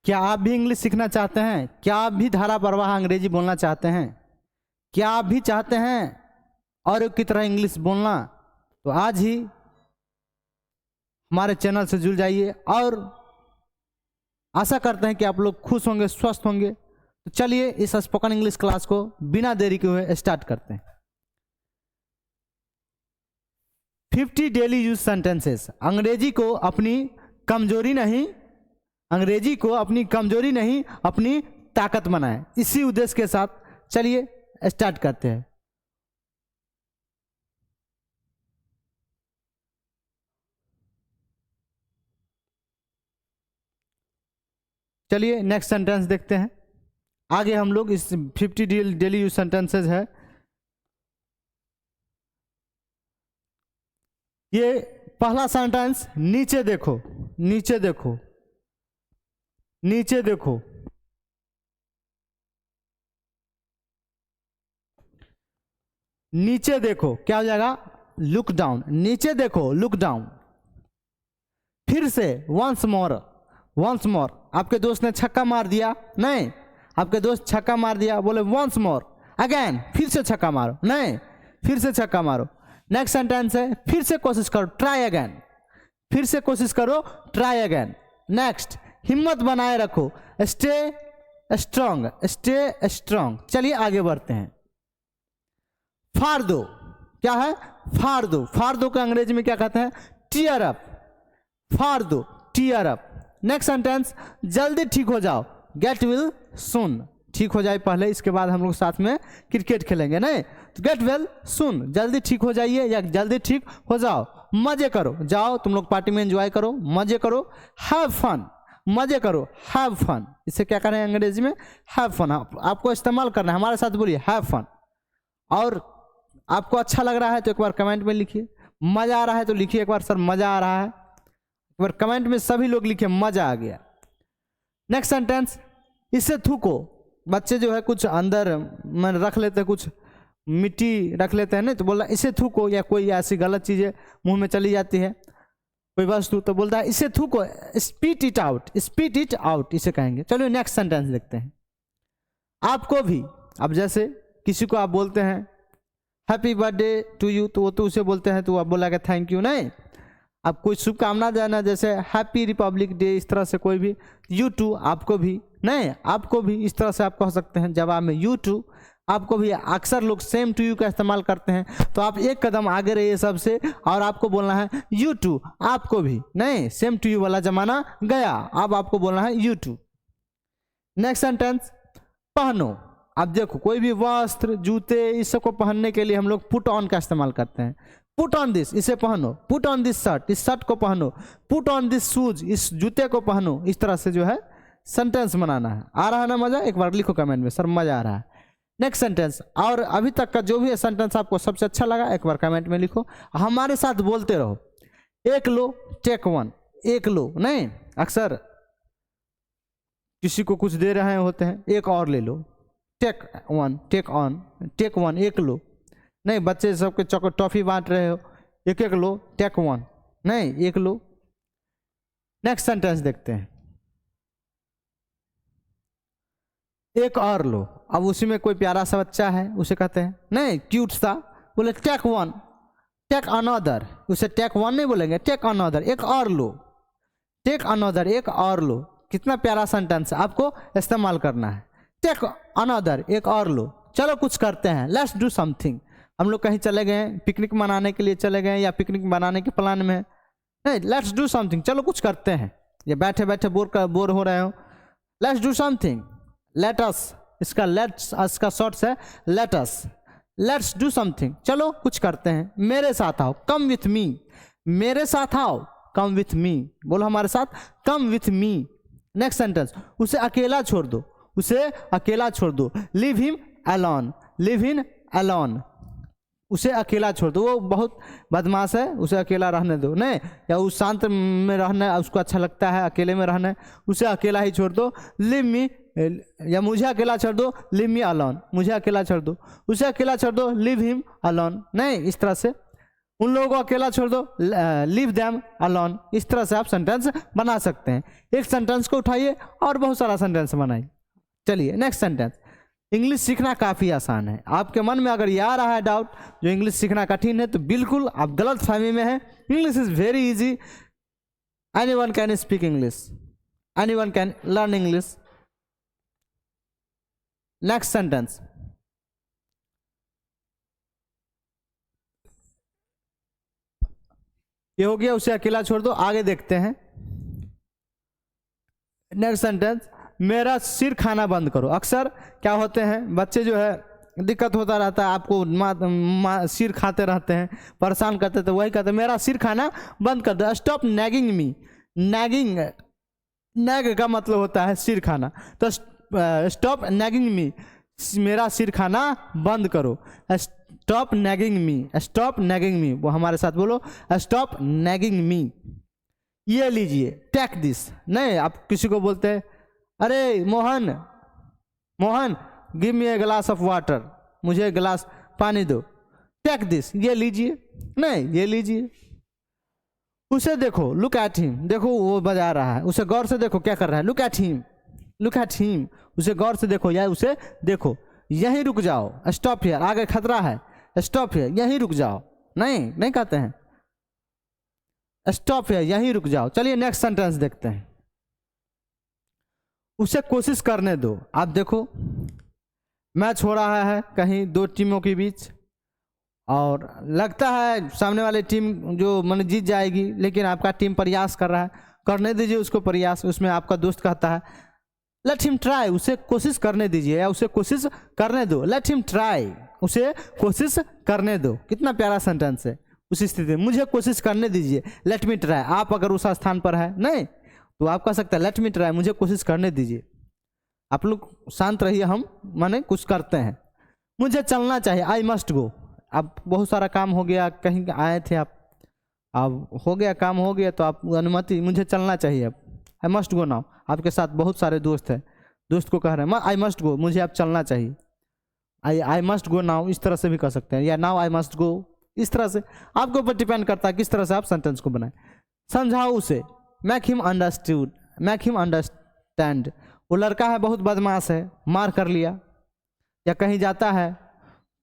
क्या आप भी इंग्लिश सीखना चाहते हैं? क्या आप भी धारा प्रवाह अंग्रेजी बोलना चाहते हैं? क्या आप भी चाहते हैं और की तरह इंग्लिश बोलना? तो आज ही हमारे चैनल से जुड़ जाइए और आशा करते हैं कि आप लोग खुश होंगे, स्वस्थ होंगे। तो चलिए इस स्पोकन इंग्लिश क्लास को बिना देरी के हुए स्टार्ट करते हैं। 50 डेली यूज सेंटेंसेस। अंग्रेजी को अपनी कमजोरी नहीं, अंग्रेजी को अपनी कमजोरी नहीं अपनी ताकत बनाएं। इसी उद्देश्य के साथ चलिए स्टार्ट करते हैं। चलिए नेक्स्ट सेंटेंस देखते हैं। आगे हम लोग इस 50 डेली यूज सेंटेंसेस है। ये पहला सेंटेंस, नीचे देखो, नीचे देखो, नीचे देखो। नीचे देखो क्या हो जाएगा? Look down. नीचे देखो, लुक डाउन। फिर से वंस मोर, वंस मोर। आपके दोस्त ने छक्का मार दिया, नहीं, आपके दोस्त छक्का मार दिया, बोले वंस मोर, अगेन, फिर से छक्का मारो, नहीं, फिर से छक्का मारो। नेक्स्ट सेंटेंस है, फिर से कोशिश करो, ट्राई अगेन, फिर से कोशिश करो, ट्राई अगेन। नेक्स्ट, हिम्मत बनाए रखो, स्टे स्ट्रांग, स्टे स्ट्रांग। चलिए आगे बढ़ते हैं। फाड़ दो, क्या है? फाड़ दो। फाड़ दो का अंग्रेजी में क्या कहते हैं? Tear up. फाड़ दो, टीयर अप। नेक्स्ट सेंटेंस, जल्दी ठीक हो जाओ, गेट वेल सून। ठीक हो जाए पहले, इसके बाद हम लोग साथ में क्रिकेट खेलेंगे, नहीं? तो गेट वेल सून, जल्दी ठीक हो जाइए या जल्दी ठीक हो जाओ। मजे करो, जाओ तुम लोग पार्टी में एंजॉय करो, मजे करो, हैव फन, मजे करो, हैव फन। इसे क्या करें अंग्रेजी में? Have fun. आपको इस्तेमाल करना है, हमारे साथ बोलिए हैव फन। और आपको अच्छा लग रहा है तो एक बार कमेंट में लिखिए, मजा आ रहा है तो लिखिए एक बार सर मजा आ रहा है। एक बार कमेंट में सभी लोग लिखिए मजा आ गया। नेक्स्ट सेंटेंस, इसे थूको। बच्चे जो है कुछ अंदर में रख लेते हैं, कुछ मिट्टी रख लेते हैं, नहीं तो बोलता इसे थूको, या कोई ऐसी गलत चीजें मुंह में चली जाती है कोई वस्तु, तो बोलता है इसे थूको, spit it out, spit it out, इसे कहेंगे। चलो नेक्स्ट सेंटेंस देखते हैं। आपको भी, अब जैसे किसी को आप बोलते हैं हैप्पी बर्थडे टू यू, तो वो तो उसे बोलते हैं तो आप बोला थैंक यू, नहीं? अब कोई शुभकामना देना जैसे हैप्पी रिपब्लिक डे, इस तरह से कोई भी, यू टू, आपको भी, नहीं, आपको भी, इस तरह से आप कह सकते हैं जवाब में यू टू, आपको भी। अक्सर लोग सेम टू यू का इस्तेमाल करते हैं, तो आप एक कदम आगे रहिए सबसे और आपको बोलना है यू टू, आपको भी, नहीं, सेम टू यू वाला जमाना गया, अब आपको बोलना है यू टू। नेक्स्ट सेंटेंस, पहनो। अब देखो कोई भी वस्त्र, जूते, इस सब को पहनने के लिए हम लोग पुट ऑन का इस्तेमाल करते हैं। पुट ऑन दिस, इसे पहनो, पुट ऑन दिस शर्ट, इस शर्ट को पहनो, पुट ऑन दिस शूज, इस जूते को पहनो। इस तरह से जो है सेंटेंस बनाना है। आ रहा है ना मजा? एक बार लिखो कमेंट में सर मजा आ रहा है। नेक्स्ट सेंटेंस, और अभी तक का जो भी सेंटेंस आपको सबसे अच्छा लगा एक बार कमेंट में लिखो, हमारे साथ बोलते रहो। एक लो, टेक वन, एक लो, नहीं, अक्सर किसी को कुछ दे रहे होते हैं, एक और ले लो, take one, take on, take one, एक लो, नहीं, बच्चे सबके चॉकलेट टॉफी बांट रहे हो, एक एक लो, टेक वन, नहीं, एक लो। नेक्स्ट सेंटेंस देखते हैं, एक और लो। अब उसी में कोई प्यारा सा बच्चा है, उसे कहते हैं, नहीं, क्यूट सा, बोले टेक वन, टेक अनदर, उसे टेक वन नहीं बोलेंगे, टेक अनदर, एक और लो, टेक अनदर, एक और लो। कितना प्यारा सेंटेंस, आपको इस्तेमाल करना है। टेक अनदर, एक और लो। चलो कुछ करते हैं, लेट्स डू समथिंग। हम लोग कहीं चले गए, पिकनिक मनाने के लिए चले गए या पिकनिक बनाने के प्लान में, नहीं, लेट्स डू समथिंग, चलो कुछ करते हैं। ये बैठे बैठे बोर हो रहे हो, let's do something, let us, इसका लेट्स अस का शॉर्ट्स है let us, let's do something, चलो कुछ करते हैं। मेरे साथ आओ, कम विथ मी, मेरे साथ आओ, कम विथ मी, बोलो हमारे साथ, come with me. Next sentence, उसे अकेला छोड़ दो, उसे अकेला छोड़ दो, live him alone, live him alone, उसे अकेला छोड़ दो, वो बहुत बदमाश है, उसे अकेला रहने दो, नहीं, या उस शांत में रहना उसको अच्छा लगता है, अकेले में रहना, उसे अकेला ही छोड़ दो। लिव मी, या मुझे अकेला छोड़ दो, लिव मी अलोन, मुझे अकेला छोड़ दो, उसे अकेला छोड़ दो, लिव हिम अलोन, नहीं, इस तरह से उन लोगों को अकेला छोड़ दो, लीव देम अलोन। इस तरह से आप सेंटेंस बना सकते हैं। एक सेंटेंस को उठाइए और बहुत सारा सेंटेंस बनाइए। चलिए नेक्स्ट सेंटेंस। इंग्लिश सीखना काफ़ी आसान है। आपके मन में अगर ये आ रहा है डाउट जो इंग्लिश सीखना कठिन है, तो बिल्कुल आप गलत फहमी में हैं। English is very easy, anyone can speak English, anyone can learn English. Next sentence. ये हो गया, उसे अकेला छोड़ दो। आगे देखते हैं नेक्स्ट सेंटेंस। मेरा सिर खाना बंद करो। अक्सर क्या होते हैं बच्चे जो है दिक्कत होता रहता है, आपको सिर खाते रहते हैं, परेशान करते, तो वही कहते हैं मेरा सिर खाना बंद कर दो। स्टॉप नैगिंग मी। नैगिंग, नैग का मतलब होता है सिर खाना, तो स्टॉप नैगिंग मी, मेरा सिर खाना बंद करो। स्टॉप नैगिंग मी, स्टॉप नैगिंग मी। वो हमारे साथ बोलो, स्टॉप नैगिंग मी। ये लीजिए, टेक दिस। नहीं, आप किसी को बोलते हैं अरे Mohan, Mohan give me a glass of water, मुझे एक गिलास पानी दो। टेक दिस, ये लीजिए। नहीं, ये लीजिए। उसे देखो, लुक एट हिम। देखो वो बजा रहा है, उसे गौर से देखो क्या कर रहा है। Look at him, look at him. उसे गौर से देखो या उसे देखो। यहीं रुक जाओ, स्टॉप हियर। आगे खतरा है, स्टॉप हियर, यहीं रुक जाओ। नहीं, नहीं कहते हैं स्टॉप हियर, यहीं रुक जाओ। चलिए नेक्स्ट सेंटेंस देखते हैं। उसे कोशिश करने दो। आप देखो मैच हो रहा है कहीं दो टीमों के बीच, और लगता है सामने वाली टीम जो मन जीत जाएगी, लेकिन आपका टीम प्रयास कर रहा है। करने दीजिए उसको प्रयास। उसमें आपका दोस्त कहता है लेट हिम ट्राई, उसे कोशिश करने दीजिए या उसे कोशिश करने दो। लेट हिम ट्राई, उसे कोशिश करने दो। कितना प्यारा सेंटेंस है। उस स्थिति में मुझे कोशिश करने दीजिए, लेट मी ट्राई। आप अगर उस स्थान पर है नहीं, तो आप कह सकते हैं लेट मी ट्राई, मुझे कोशिश करने दीजिए। आप लोग शांत रहिए, हम माने कुछ करते हैं। मुझे चलना चाहिए, आई मस्ट गो। अब बहुत सारा काम हो गया, कहीं आए थे आप, अब हो गया काम हो गया, तो आप अनुमति, मुझे चलना चाहिए अब, आई मस्ट गो नाउ। आपके साथ बहुत सारे दोस्त हैं, दोस्त को कह रहे हैं आई मस्ट गो, मुझे अब चलना चाहिए। आई मस्ट गो नाउ, इस तरह से भी कह सकते हैं, या नाउ आई मस्ट गो। इस तरह से आपके ऊपर डिपेंड करता है किस तरह से आप सेंटेंस को बनाएं। समझाओ उसे, make him understood, make him understand. वो लड़का है बहुत बदमाश है, मार कर लिया, या कहीं जाता है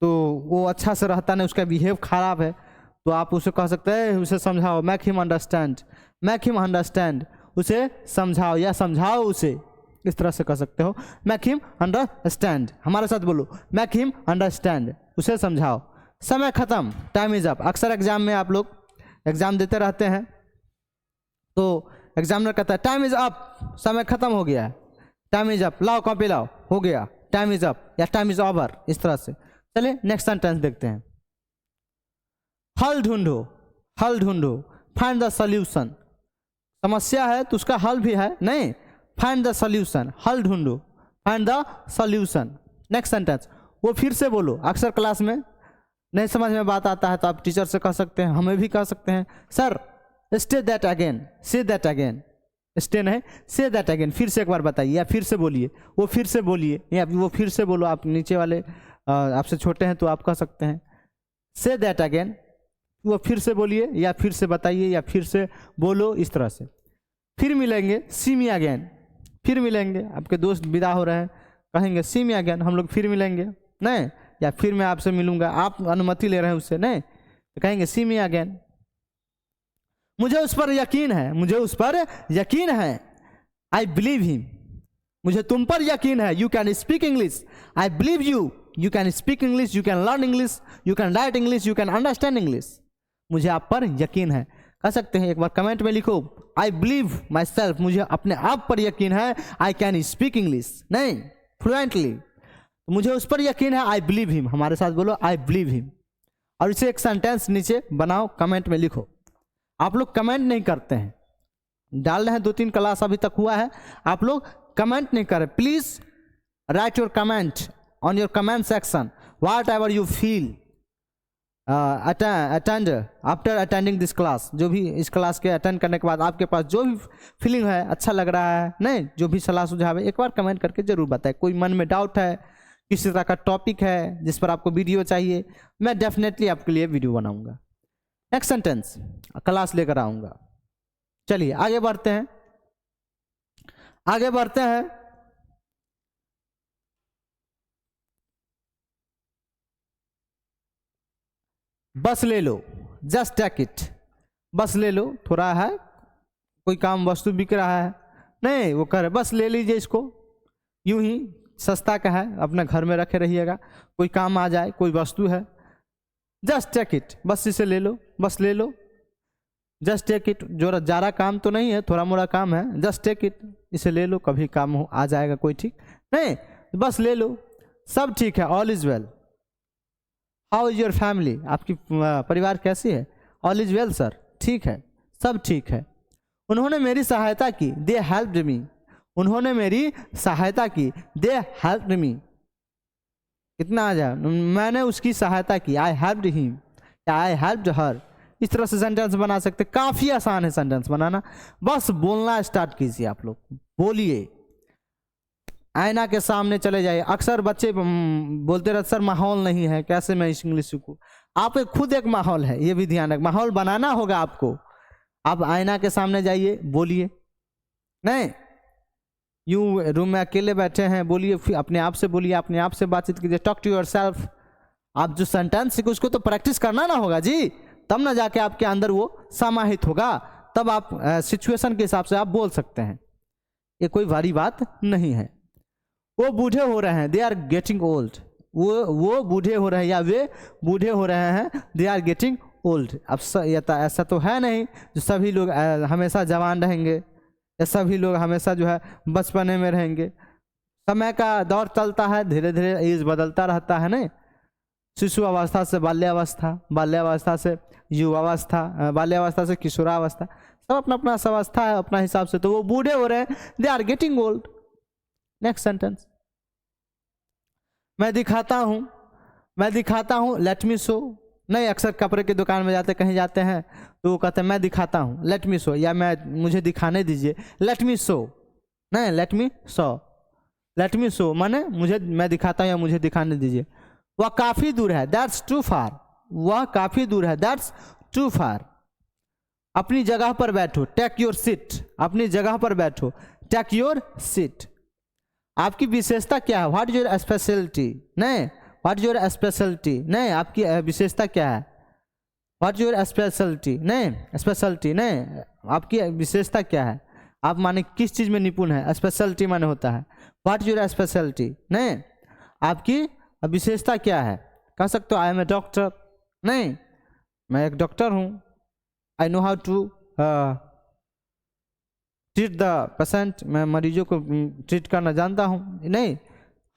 तो वो अच्छा से रहता नहीं, उसका बिहेव खराब है, तो आप उसे कह सकते हैं उसे समझाओ, make him understand, make him understand. उसे समझाओ या समझाओ उसे, इस तरह से कह सकते हो, मेक हिम अंडरस्टैंड। हमारे साथ बोलो, मेक हिम अंडरस्टैंड, उसे समझाओ। समय खत्म, टाइम इज अप। अक्सर एग्जाम में आप लोग एग्जाम देते रहते हैं, तो एग्जामिनर कहता है टाइम इज अप, समय खत्म हो गया है, टाइम इज अप, लाओ कॉपी लाओ, हो गया, टाइम इज अप या टाइम इज ओवर, इस तरह से। चलिए नेक्स्ट सेंटेंस देखते हैं। हल ढूंढो, हल ढूंढो, फाइंड द सॉल्यूशन। समस्या है तो उसका हल भी है, नहीं, फाइंड द सॉल्यूशन, हल ढूंढो, find the solution. Next sentence. वो फिर से बोलो। अक्सर क्लास में नहीं समझ में बात आता है तो आप टीचर से कह सकते हैं, हमें भी कह सकते हैं, sir stay that again, say that again. Stay नहीं, से दैट अगेन, फिर से एक बार बताइए या फिर से बोलिए। वो फिर से बोलिए या वो फिर से बोलो। आप नीचे वाले आपसे छोटे हैं तो आप कह सकते हैं से दैट अगेन, वो फिर से बोलिए या फिर से बताइए या फिर से बोलो, इस तरह से। फिर मिलेंगे, सी मी अगेन, फिर मिलेंगे। आपके दोस्त विदा हो रहे हैं, कहेंगे सी मी अगेन, हम लोग फिर मिलेंगे, नहीं, या फिर मैं आपसे मिलूंगा, आप अनुमति ले रहे हैं उससे, नहीं, तो कहेंगे सी मी अगेन। मुझे उस पर यकीन है, मुझे उस पर यकीन है, आई बिलीव हिम। मुझे तुम पर यकीन है, you can speak English, I believe you, you can speak English, you can learn English, you can write English, you can understand English. मुझे आप पर यकीन है। कह सकते हैं, एक बार कमेंट में लिखो, आई बिलीव माई सेल्फ, मुझे अपने आप पर यकीन है, आई कैन स्पीक इंग्लिश, नहीं फ्लुएंटली, मुझे उस पर यकीन है, आई बिलीव हिम। हमारे साथ बोलो, आई बिलीव हिम। और इसे एक सेंटेंस नीचे बनाओ, कमेंट में लिखो। आप लोग कमेंट नहीं करते हैं, डाल रहे हैं, 2-3 क्लास अभी तक हुआ है, आप लोग कमेंट नहीं करें। Please right your comment on your comment section, what ever you feel attend after attending this class. जो भी इस क्लास के अटेंड करने के बाद आपके पास जो भी फीलिंग है, अच्छा लग रहा है, नहीं, जो भी सलाह सुझाव है, एक बार कमेंट करके जरूर बताएं। कोई मन में डाउट है, किसी तरह का टॉपिक है जिस पर आपको वीडियो चाहिए, मैं डेफिनेटली आपके लिए वीडियो बनाऊंगा। नेक्स्ट सेंटेंस क्लास लेकर आऊंगा। चलिए आगे बढ़ते हैं, आगे बढ़ते हैं। बस ले लो, जस्ट टेक इट। बस ले लो, थोड़ा है कोई काम वस्तु बिक रहा है, नहीं वो कह रहे बस ले लीजिए इसको, यूं ही सस्ता का है, अपने घर में रखे रहिएगा, कोई काम आ जाए, कोई वस्तु है, जस्ट टेक इट, बस इसे ले लो, बस ले लो, जस्ट टेक इट। जो ज़्यादा काम तो नहीं है, थोड़ा मोड़ा काम है, जस्ट टेक इट, इसे ले लो, कभी काम हो आ जाएगा कोई ठीक नहीं, बस ले लो, सब ठीक है, all is well. How is your family, आपकी परिवार कैसी है, ऑल इज वेल सर, ठीक है, सब ठीक है। उन्होंने मेरी सहायता की, दे हेल्प्ड मी, उन्होंने मेरी सहायता की, दे हेल्प्ड मी। कितना आ जाए, मैंने उसकी सहायता की, आई हेल्प्ड हिम, आई हेल्प्ड हर। इस तरह से सेंटेंस बना सकते, काफी आसान है सेंटेंस बनाना, बस बोलना स्टार्ट कीजिए, आप लोग बोलिए, आईना के सामने चले जाइए। अक्सर बच्चे बोलते रहते सर माहौल नहीं है, कैसे मैं इंग्लिश सीखूं। आप खुद एक माहौल है, ये भी ध्यान रख, माहौल बनाना होगा आपको। आप आईना के सामने जाइए, बोलिए, नहीं यूं रूम में अकेले बैठे हैं, बोलिए, अपने आप से बोलिए, अपने आप से बातचीत कीजिए, टॉक टू योरसेल्फ। आप जो सेंटेंस सीखे उसको तो प्रैक्टिस करना ना होगा जी, तब ना जाके आपके अंदर वो समाहित होगा, तब आप सिचुएशन के हिसाब से आप बोल सकते हैं, ये कोई भारी बात नहीं है। वो बूढ़े हो रहे हैं, दे आर गेटिंग ओल्ड, वो बूढ़े हो रहे हैं या वे बूढ़े हो रहे हैं, दे आर गेटिंग ओल्ड। अब ऐसा तो है नहीं जो सभी लोग हमेशा जवान रहेंगे, या सभी लोग हमेशा जो है बचपने में रहेंगे। समय का दौर चलता है, धीरे धीरे एज बदलता रहता है, नहीं शिशु अवस्था से बाल्यावस्था, बाल्यावस्था से युवावस्था, बाल्यावस्था से किशोरावस्था, सब अपना अपना अवस्था है अपना हिसाब से। तो वो बूढ़े हो रहे हैं, they are getting old. Next sentence, मैं दिखाता हूं, मैं दिखाता हूं, लेट मी शो। नहीं, अक्सर कपड़े की दुकान में जाते, कहीं जाते हैं तो वो कहते हैं मैं दिखाता हूं, लेट मी शो, या मैं मुझे दिखाने दीजिए, लेट मी शो, नहीं let me show, let me show माने मुझे, मैं दिखाता हूं या मुझे दिखाने दीजिए। वह काफी दूर है, दैट्स टू फार, वह काफी दूर है, दैट्स टू फार। अपनी जगह पर बैठो, टेक योर सीट, अपनी जगह पर बैठो, टेक योर सीट। आपकी विशेषता क्या है, व्हाट इज योर स्पेशलिटी, नहीं व्हाट इज योर स्पेशलिटी, नहीं आपकी विशेषता क्या है, व्हाट इज योर स्पेशलिटी, नहीं स्पेशलिटी, नहीं आपकी विशेषता क्या है, आप माने किस चीज में निपुण है, स्पेशलिटी माने होता है व्हाट इज योर स्पेशलिटी, नहीं आपकी विशेषता क्या है। कह सकते हो आई एम ए डॉक्टर, नहीं मैं एक डॉक्टर हूँ, I know how to treat the patient, मैं मरीजों को ट्रीट करना जानता हूँ, नहीं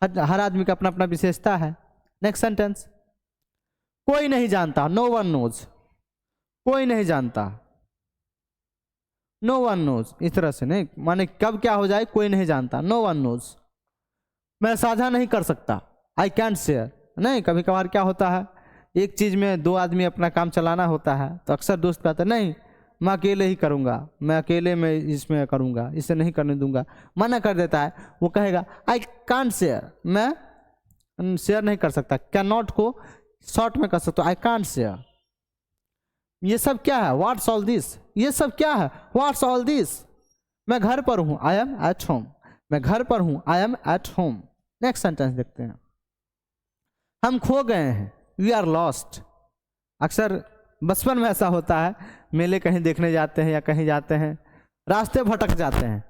हर आदमी का अपना अपना विशेषता है। नेक्स्ट सेंटेंस, कोई नहीं जानता, नो वन नोज, कोई नहीं जानता, नो वन नोज, इस तरह से नहीं माने कब क्या हो जाए, कोई नहीं जानता, नो वन नोज। मैं साझा नहीं कर सकता, आई कैंट शेयर, नहीं कभी कभार क्या होता है एक चीज में दो आदमी अपना काम चलाना होता है, तो अक्सर दोस्त कहते हैं नहीं मैं अकेले ही करूंगा, मैं अकेले में इसमें करूंगा, इसे नहीं करने दूंगा, मना कर देता है। वो कहेगा आई कांट शेयर, मैं शेयर नहीं कर सकता, कैन नॉट को शॉर्ट में कर सकता हूँ, आई कांट शेयर। ये सब क्या है, व्हाट्स ऑल दिस, ये सब क्या है, व्हाट्स ऑल दिस। मैं घर पर हूँ, आई एम एट होम, मैं घर पर हूँ, I am at home. Next sentence देखते हैं, हम खो गए हैं, वी आर लॉस्ट। अक्सर बचपन में ऐसा होता है, मेले कहीं देखने जाते हैं या कहीं जाते हैं, रास्ते भटक जाते हैं,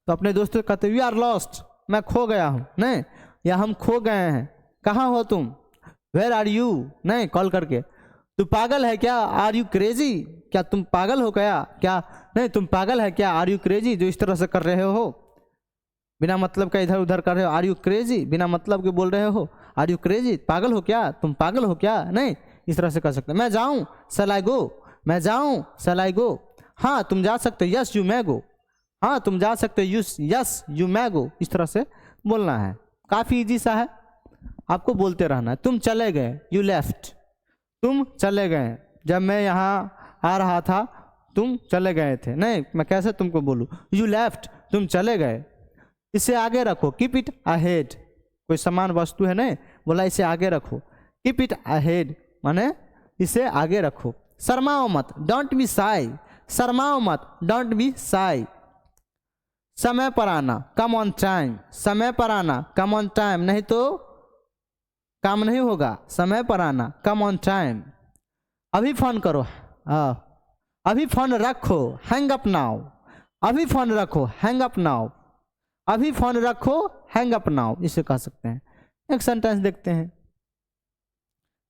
तो अपने दोस्तों कहते हैं वी आर लॉस्ट, मैं खो गया हूँ, नहीं या हम खो गए हैं, कहाँ हो तुम, वेयर आर यू, नहीं कॉल करके, तू पागल है क्या, आर यू क्रेजी, क्या तुम पागल हो गया क्या, नहीं तुम पागल है क्या, आर यू क्रेजी, जो इस तरह से कर रहे हो, बिना मतलब का इधर उधर कर रहे हो, आर यू क्रेजी, बिना मतलब के बोल रहे हो, आर यू क्रेजी, पागल हो क्या, तुम पागल हो क्या, नहीं इस तरह से कर सकते हैं। मैं जाऊं, शैल आई गो, मैं जाऊं, शैल आई गो, हाँ तुम जा सकते हो, यस यू मै गो, हाँ तुम जा सकते हो, यस यू मै गो, इस तरह से बोलना है। काफ़ी इजी सा है, आपको बोलते रहना है। तुम चले गए, यू लेफ्ट, तुम चले गए, जब मैं यहाँ आ रहा था तुम चले गए थे, नहीं मैं कैसे तुमको बोलूँ, यू लेफ्ट, तुम चले गए। इसे आगे रखो, कीप इट अहेड, कोई समान वस्तु है नहीं, बोला इसे आगे रखो, कीप इट अहेड माने इसे आगे रखो। शर्माओ मत, डोंट बी शाई, शर्माओ मत, डोंट बी शाई। समय पर आना, कम ऑन टाइम, समय पर आना, कम ऑन टाइम, नहीं तो काम नहीं होगा। समय पर आना, कम ऑन टाइम। अभी फोन करो, अभी फोन रखो, हैंग अप नाउ, अभी फोन रखो, हैंग अप नाउ, अभी फोन रखो, हैंग अप नाउ, इसे कह सकते हैं। एक सेंटेंस देखते हैं।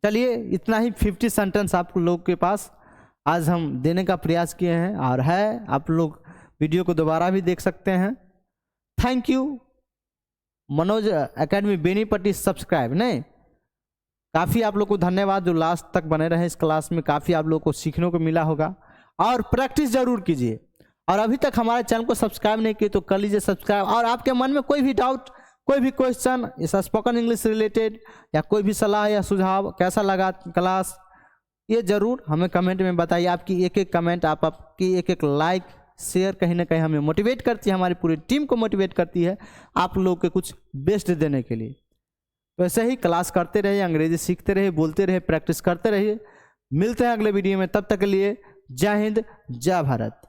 चलिए इतना ही 50 सेंटेंस आप लोग के पास आज हम देने का प्रयास किए हैं और है, आप लोग वीडियो को दोबारा भी देख सकते हैं। Thank you. Manoj academy Benipatti subscribe नहीं, काफ़ी आप लोग को धन्यवाद जो लास्ट तक बने रहे इस क्लास में, काफ़ी आप लोग को सीखने को मिला होगा और प्रैक्टिस जरूर कीजिए। और अभी तक हमारे चैनल को सब्सक्राइब नहीं किए तो कर लीजिए सब्सक्राइब। और आपके मन में कोई भी डाउट, कोई भी क्वेश्चन इस स्पोकन इंग्लिश से रिलेटेड या कोई भी सलाह या सुझाव, कैसा लगा क्लास, ये जरूर हमें कमेंट में बताइए। आपकी एक एक कमेंट, आपकी एक एक लाइक शेयर कहीं ना कहीं हमें मोटिवेट करती है, हमारी पूरी टीम को मोटिवेट करती है आप लोग के कुछ बेस्ट देने के लिए। तो ऐसे ही क्लास करते रहिए, अंग्रेजी सीखते रहिए, बोलते रहिए, प्रैक्टिस करते रहिए। मिलते हैं अगले वीडियो में, तब तक के लिए जय हिंद, जय भारत।